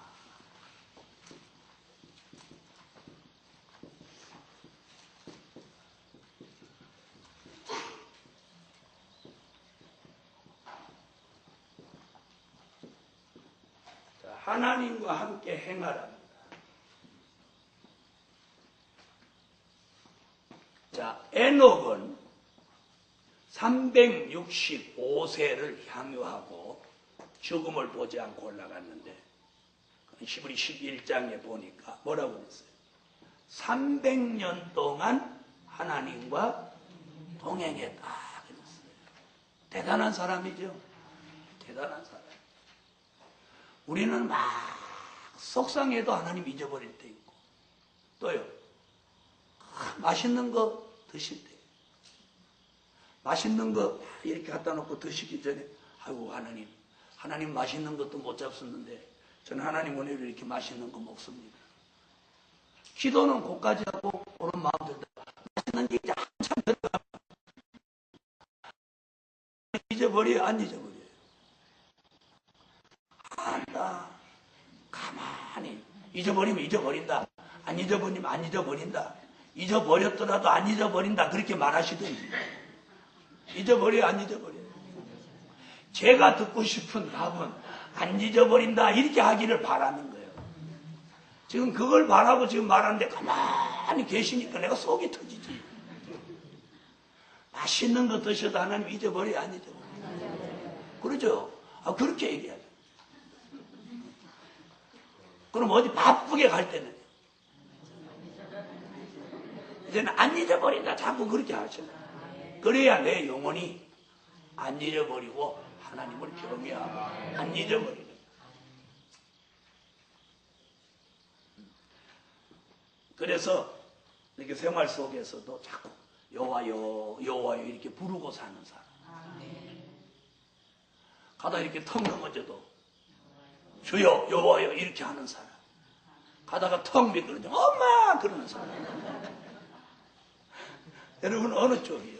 하나님과 함께 행하라. 자, 에녹은 365세를 향유하고 죽음을 보지 않고 올라갔는데 히브리 11장에 보니까 뭐라고 그랬어요? 300년 동안 하나님과 동행했다 그랬어요. 대단한 사람이죠. 대단한 사람. 우리는 막 속상해도 하나님 잊어버릴 때 있고, 또요, 맛있는 거 드실 때, 맛있는 거 이렇게 갖다 놓고 드시기 전에, 아이고 하나님 맛있는 것도 못 잡수는데 저는 하나님 은혜로 이렇게 맛있는 거 먹습니다. 기도는 고까지 하고 그런 마음 들다 맛있는 게 이제 한참 들어가. 잊어버려요? 안 잊어버려요? 안다. 가만히 잊어버리면 잊어버린다. 안 잊어버리면 안 잊어버린다. 잊어버렸더라도 안 잊어버린다. 그렇게 말하시든지. 잊어버려요? 안 잊어버려요? 제가 듣고 싶은 답은 안 잊어버린다. 이렇게 하기를 바라는 거예요. 지금 그걸 바라고 지금 말하는데 가만히 계시니까 내가 속이 터지지. 맛있는 거 드셔도 하나님 잊어버려요? 안 잊어버려요? 그러죠? 그렇게 얘기하죠. 그럼 어디 바쁘게 갈 때는 이제는 안 잊어버린다. 자꾸 그렇게 하셔. 그래야 내 영혼이 안 잊어버리고 하나님을 경외하고 안 잊어버리는. 그래서 이렇게 생활 속에서도 자꾸 여호와여 여호와여 이렇게 부르고 사는 사람. 가다 이렇게 턱 넘어져도 주여 여호와여 이렇게 하는 사람. 가다가 턱 미끄러져 엄마 그러는 사람. 여러분 어느 쪽이요?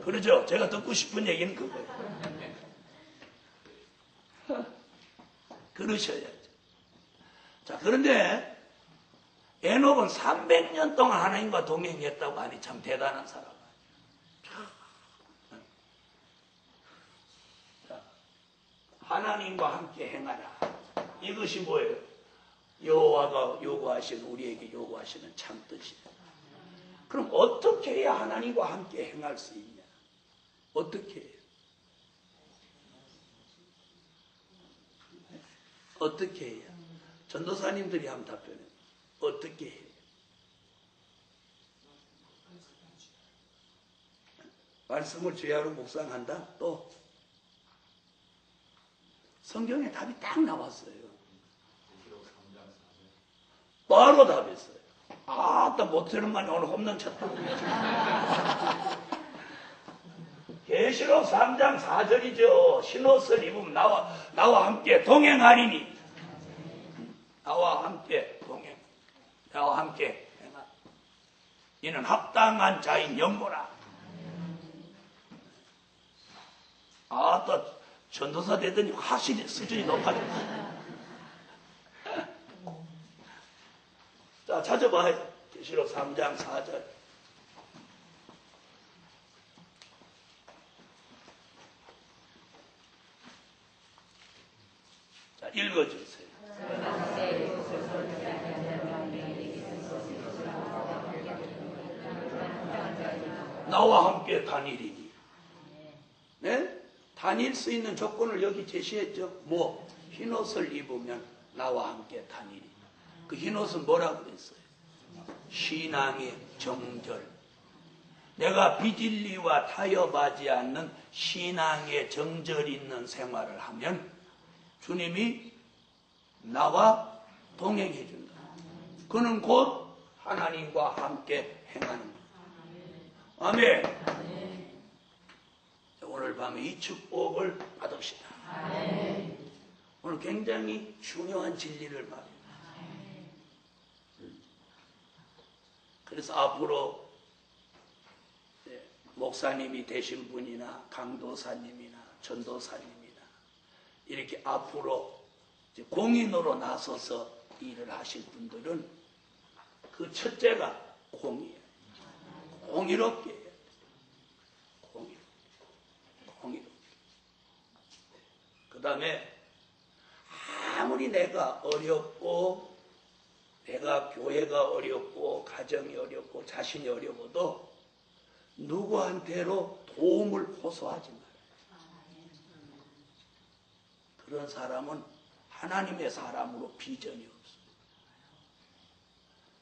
그러죠? 제가 듣고 싶은 얘기는 그거예요. 그러셔야죠. 자, 그런데 에녹은 300년 동안 하나님과 동행했다고 하니 참 대단한 사람. 자, 하나님과 함께 행하라. 이것이 뭐예요? 여호와가 요구하시는, 우리에게 요구하시는 참 뜻이에요. 그럼 어떻게 해야 하나님과 함께 행할 수 있냐? 어떻게 해요? 어떻게 해야? 전도사님들이 한번 답변해요. 어떻게 해요? 말씀을 주야로 묵상한다? 또 성경에 답이 딱 나왔어요. 바로 답했어요. 또 못하는 만이 오늘 홈런 쳤다. 계시록 3장 4절이죠. 흰옷을 입으면 나와 함께 동행하리니. 나와 함께 동행. 나와 함께 행하. 이는 합당한 자인 영모라. 또 전도사 되더니 확실히 수준이 높아졌어. 자, 찾아봐요. 계시록 3장 4절. 자, 읽어주세요. 나와 함께 다니리니. 네? 다닐 수 있는 조건을 여기 제시했죠. 뭐? 흰옷을 입으면 나와 함께 다니리. 그 흰옷은 뭐라고 그랬어요? 신앙의 정절. 내가 비진리와 타협하지 않는 신앙의 정절 있는 생활을 하면 주님이 나와 동행해 준다. 그는 곧 하나님과 함께 행하는 것. 아멘. 오늘 밤에 이 축복을 받읍시다. 오늘 굉장히 중요한 진리를 말합니다. 그래서 앞으로 목사님이 되신 분이나 강도사님이나 전도사님이나 이렇게 앞으로 공인으로 나서서 일을 하실 분들은 그 첫째가 공이에요. 공의롭게 해야 돼요. 공의롭게. 그 다음에 아무리 내가 어렵고 내가 교회가 어렵고 가정이 어렵고 자신이 어려워도 누구한테로 도움을 호소하지 말아요. 그런 사람은 하나님의 사람으로 비전이 없어요.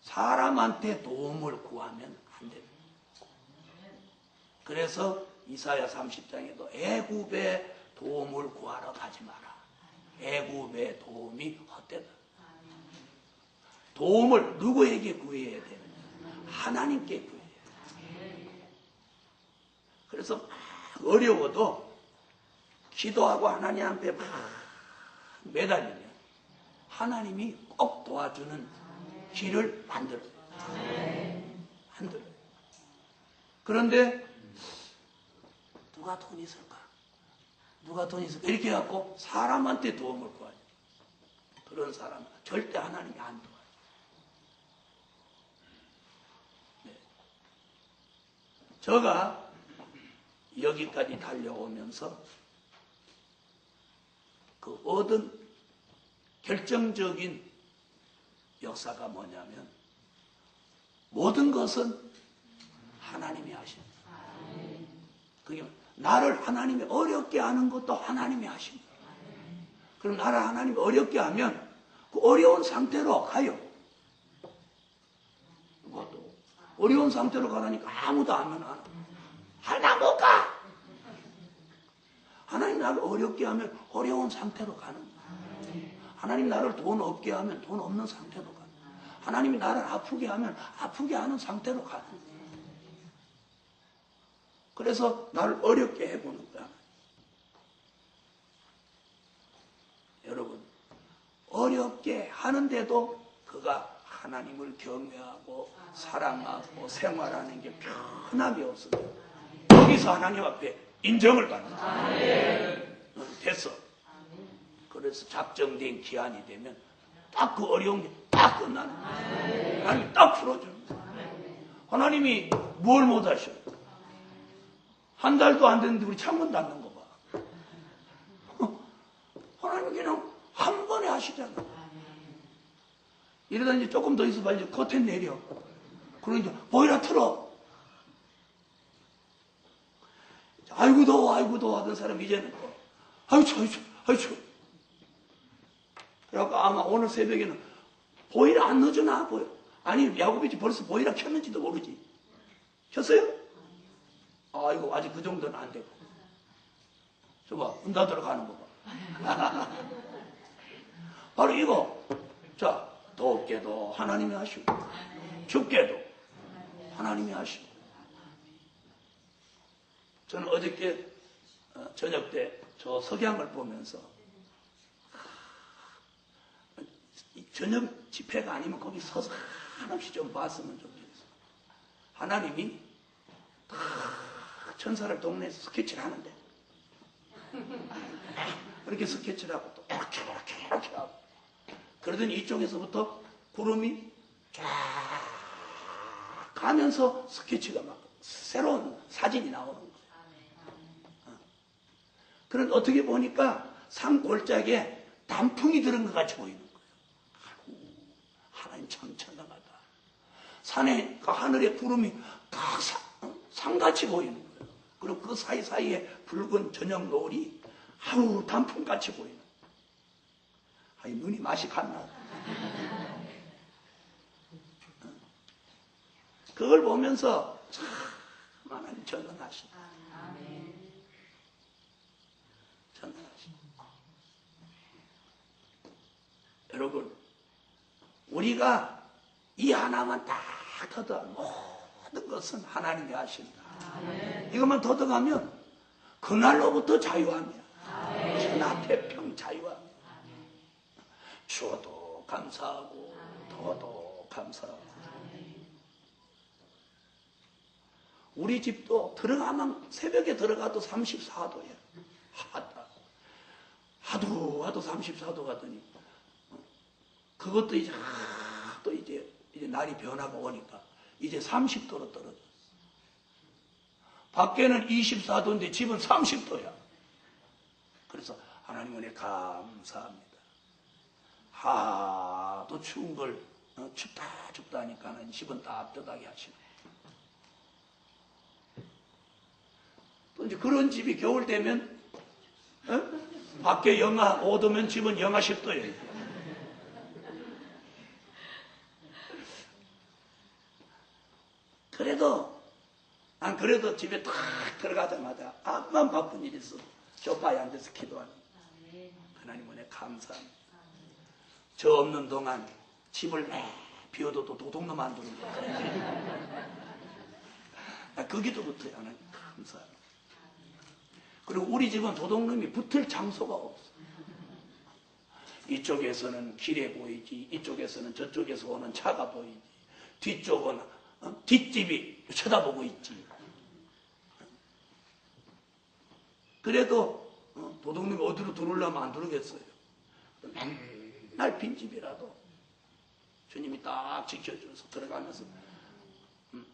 사람한테 도움을 구하면 안 됩니다. 그래서 이사야 30장에도 애굽의 도움을 구하러 가지 마라. 애굽의 도움이 헛되다. 도움을 누구에게 구해야 되느냐? 하나님께 구해야 돼요. 그래서 어려워도 기도하고 하나님 앞에 매달리면 하나님이 꼭 도와주는 길을 만들어요. 그런데 누가 돈 있을까? 누가 돈 있을까? 이렇게 해갖고 사람한테 도움을 구하죠. 그런 사람은 절대 하나님이 안 도와요. 제가 여기까지 달려오면서 그 얻은 결정적인 역사가 뭐냐면 모든 것은 하나님이 하십니다. 그게 나를 하나님이 어렵게 하는 것도 하나님이 하십니다. 그럼 나를 하나님이 어렵게 하면 그 어려운 상태로 가요. 그것도 어려운 상태로 가라니까 아무도 하면 안 해. 하나 못 가. 하나님 나를 어렵게 하면 어려운 상태로 가는 거예요. 하나님 나를 돈 없게 하면 돈 없는 상태로 가는 거예요. 하나님이 나를 아프게 하면 아프게 하는 상태로 가는 거예요. 그래서 나를 어렵게 해보는 거야. 여러분, 어렵게 하는데도 그가 하나님을 경외하고 사랑하고 생활하는 게 편함이 없어요. 거기서 하나님 앞에 인정을 받는 거예요. 됐어. 그래서 작정된 기한이 되면 딱 그 어려운 게 딱 끝나는 거예요. 하나님이 딱 풀어주는 거예요. 하나님이 뭘 못하셔? 한 달도 안 됐는데 우리 창문 닫는 거 봐. 하나님은 그냥 한 번에 하시잖아. 이러다 이제 조금 더 있어봐. 이제 커튼 내려. 그러니까 보이라 틀어. 아이고 더워 하던 사람 이제는 아이고 추워. 그래갖고 아마 오늘 새벽에는 보이라 안 넣어주나? 아니 야곱이 벌써 보이라 켰는지도 모르지. 켰어요? 아이고 아직 그 정도는 안 되고. 저봐 문 닫으러 가는 거 봐. 바로 이거. 자, 덥게도 하나님이 하시고 춥게도 하나님이 하시고. 저는 어저께 저녁 때 저 석양을 보면서 저녁 집회가 아니면 거기 서서 한없이 좀 봤으면 좋겠어. 하나님이 천사를 동네에서 스케치를 하는데 이렇게 스케치를 하고 또 이렇게 하고 그러더니 이쪽에서부터 구름이 쫙 가면서 스케치가 막 새로운 사진이 나오는 거예요. 그런 어떻게 보니까 산 골짜기에 단풍이 들은 것 같이 보이는 거예요. 하나님 참 찬양하다. 산에 그 하늘에 구름이 각 상같이 보이는 거예요. 그리고 그 사이사이에 붉은 저녁 노을이 아우 단풍같이 보이는 거예요. 아니 눈이 맛이 갔나. 그걸 보면서 참 하나님 전능하시다. 여러분, 우리가 이 하나만 딱 더더 모든 것은 하나님이 하신다. 이것만 더더가면 그날로부터 자유함이야. 천하태평 자유함. 추워도 감사하고 더워도 감사하고. 우리 집도 들어가면 새벽에 들어가도 34도야. 하도 34도 가더니 그것도 이제 또 이제 날이 변하고 오니까 이제 30도로 떨어졌어. 밖에는 24도인데 집은 30도야. 그래서 하나님 은혜 감사합니다. 하도 추운 걸 춥다 하니까는 집은 따뜻하게 하시네. 또 이제 그런 집이 겨울 되면 밖에 영하 5도면 집은 영하 10도예요. 난 그래도 집에 딱 들어가자마자 암만 바쁜 일이 있어. 소파에 앉아서 기도하는. 하나님 은혜 감사합니다. 저 없는 동안 집을 비워도 또 도둑놈 안 두는 거야. 그 기도부터 하나님 감사합니다. 그리고 우리 집은 도둑놈이 붙을 장소가 없어. 이쪽에서는 길에 보이지, 이쪽에서는 저쪽에서 오는 차가 보이지, 뒤쪽은 뒷집이 쳐다보고 있지. 그래도 도둑놈이 어디로 들어오려면 안 들어오겠어요. 맨날 빈집이라도 주님이 딱 지켜줘서 들어가면서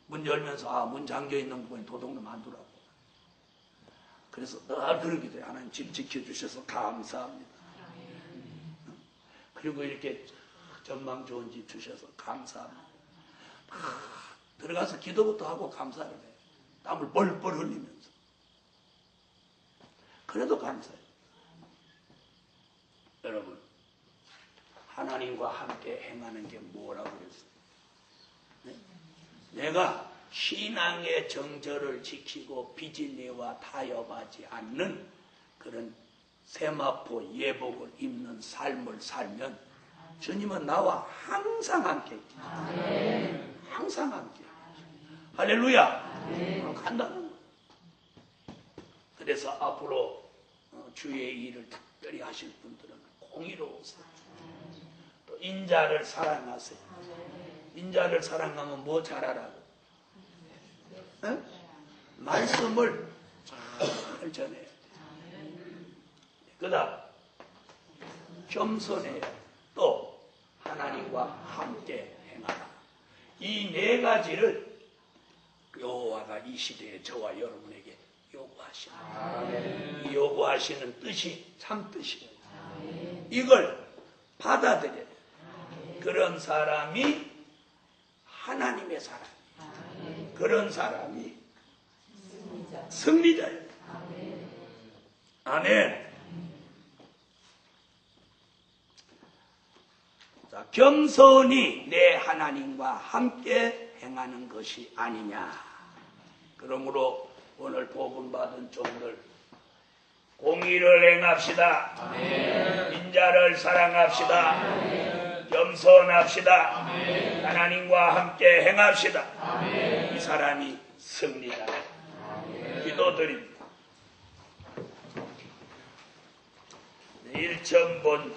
문 열면서 문 잠겨있는 부분에 도둑놈 안 들어오고. 그래서 늘 그런 기도해. 하나님 집 지켜주셔서 감사합니다. 그리고 이렇게 전망 좋은 집 주셔서 감사합니다. 들어가서 기도부터 하고 감사를 해. 땀을 뻘뻘 흘리면서. 그래도 감사해요. 여러분, 하나님과 함께 행하는 게 뭐라고 그랬어요? 네? 내가 신앙의 정절을 지키고 비진리와 타협하지 않는 그런 세마포 예복을 입는 삶을 살면 주님은 나와 항상 함께 있다. 항상 함께. 할렐루야. 간단한 거. 그래서 앞으로 주의 일을 특별히 하실 분들은 공의로우세요. 또 인자를 사랑하세요. 인자를 사랑하면 뭐 잘하라고? 네? 말씀을 잘 전해야 돼. 그 다음 겸손해야 돼. 또 하나님과 함께 행하라. 이 네 가지를 여호와가 이 시대에 저와 여러분에게 요구하시는, 요구하시는 뜻이 참 뜻이에요. 이걸 받아들여야 돼요. 그런 사람이 하나님의 사람, 그런 사람이 승리자예요. 아멘. 자, 겸손히 내 하나님과 함께 행하는 것이 아니냐. 그러므로 오늘 복음 받은 종들 공의를 행합시다. 아멘. 인자를 사랑합시다. 아멘. 겸손합시다. 아멘. 하나님과 함께 행합시다. 아멘. 이 사람이 승리다. 기도드립니다. 1,000번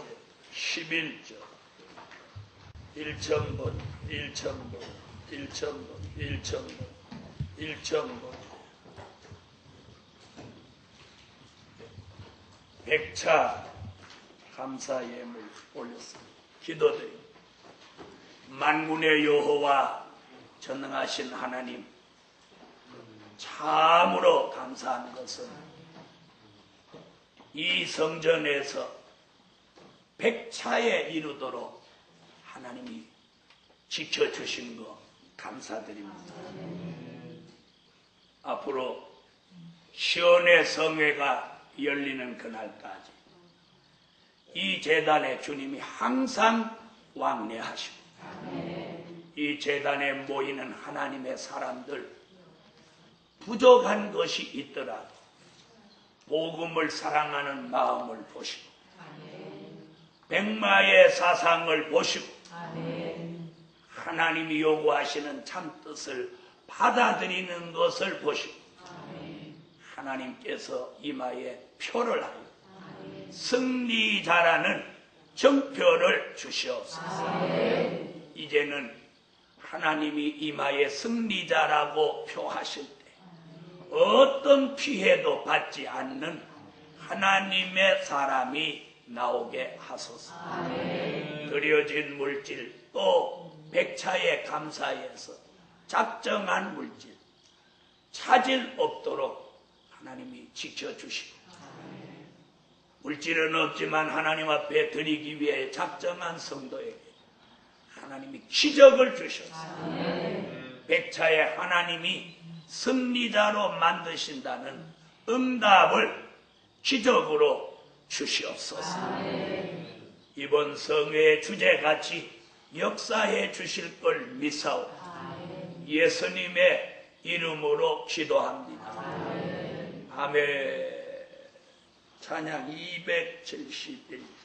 11절 1,000번 1,000번 1,000번 1,000번 1,000번 100차 감사 예물 올렸습니다. 기도드립니다. 만군의 여호와 전능하신 하나님, 참으로 감사한 것은 이 성전에서 100차에 이르도록 하나님이 지켜주신 거 감사드립니다. 앞으로 시온의 성회가 열리는 그날까지 이 제단에 주님이 항상 왕래하시고 이 제단에 모이는 하나님의 사람들 부족한 것이 있더라도 복음을 사랑하는 마음을 보시고 백마의 사상을 보시고 하나님이 요구하시는 참뜻을 받아들이는 것을 보시고 하나님께서 이마에 표를 하여 승리자라는 정표를 주시옵소서. 이제는 하나님이 이마에 승리자라고 표하실 때 어떤 피해도 받지 않는 하나님의 사람이 나오게 하소서. 드려진 물질 또 백차의 감사에서 작정한 물질 차질 없도록 하나님이 지켜주시고 물질은 없지만 하나님 앞에 드리기 위해 작정한 성도에게 하나님이 기적을 주셔서 백차에 하나님이 승리자로 만드신다는 응답을 기적으로 주시옵소서. 이번 성회의 주제같이 역사해 주실 걸 믿사오. 예수님의 이름으로 기도합니다. 아멘. 찬양 271장.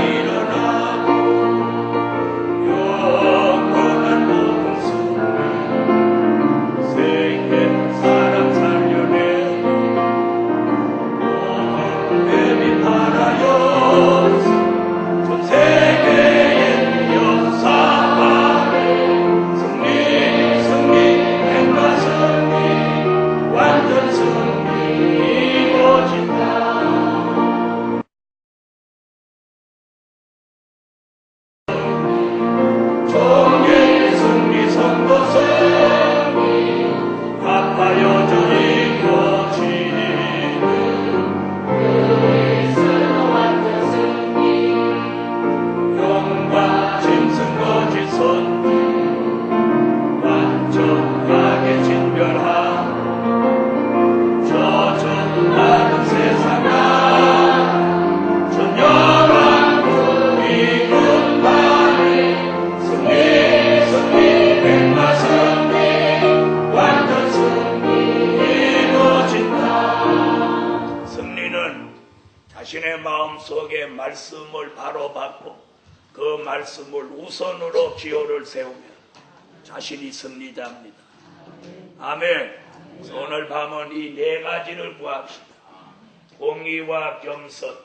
일어나 속에 말씀을 바로 받고 그 말씀을 우선으로 기호를 세우며 자신이 승리자입니다. 아멘. 오늘 밤은 이 네 가지를 구합시다. 공의와 겸손,